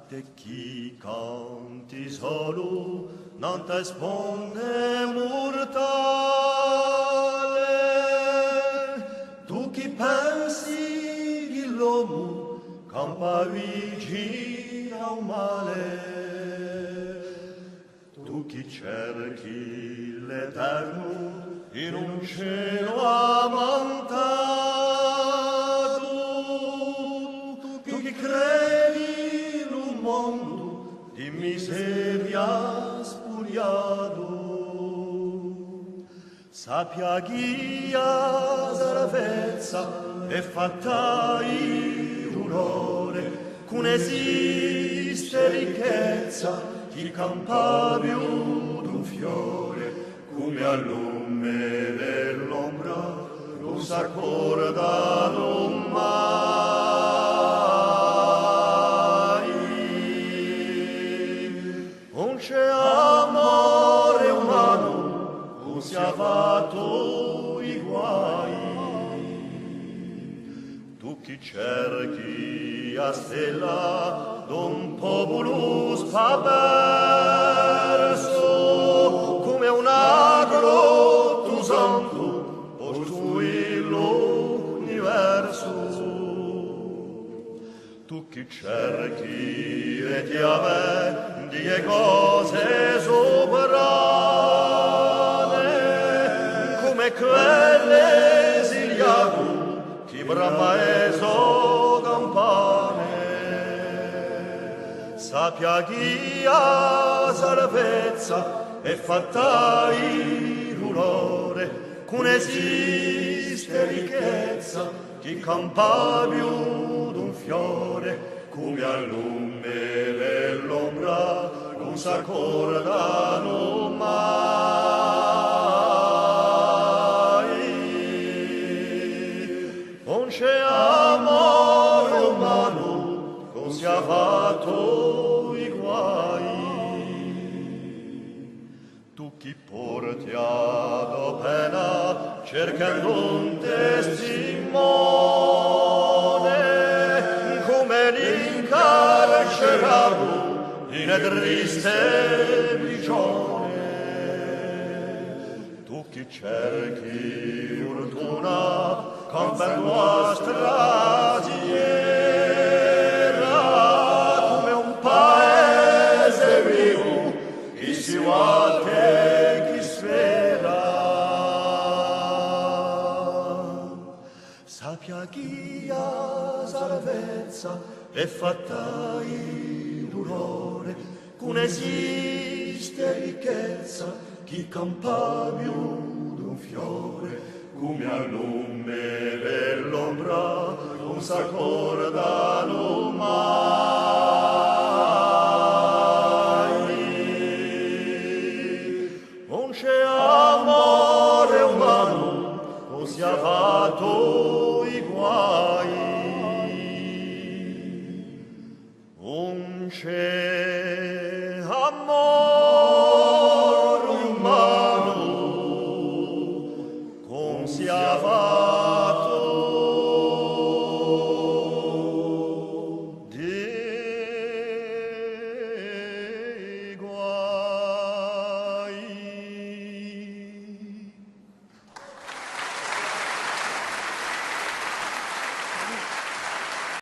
te chi canti solo non te sponde mortale, tu chi pensi che l'uomo campa vicino a un male, tu chi cerchi l'Eterno in un cielo amantato, tu chi credi in un mondo di miseria spuriato, sappia chia salvezza e fatta il dolore, che non esiste ricchezza chi campa più d'un fiore, come al lume dell'ombra non s'accordano mai. Non c'è amore umano, non si è fatto i guai. Tu chi cerchi a stella d'un popolo spaperso, come un agro tu santo costruì l'universo. Tu chi cerchi e ti avendi e cose sovrane, come quelle esiliato chi brama eso campane, sappia chi ha salvezza e fatta il dolore, che non esiste ricchezza chi campa più d'un fiore, come al lume dell'ombra non s'accordano mai. Non c'è amore umano, non si è fatto i guai. Tu chi porti ad pena cercando un testimone, come l'incarcerato in triste prigione. Tu chi cerchi fortuna campando a strasiera, come un paese vivo chi si guarda chi spera, sappia chi ha salvezza e fatta il dolore, che non esiste ricchezza chi campa più d'un fiore, come al lume dell'ombra non s'accordano mai. Non c'è amore umano, non si è fatto i guai. Non c'è amore umano, non si è fatto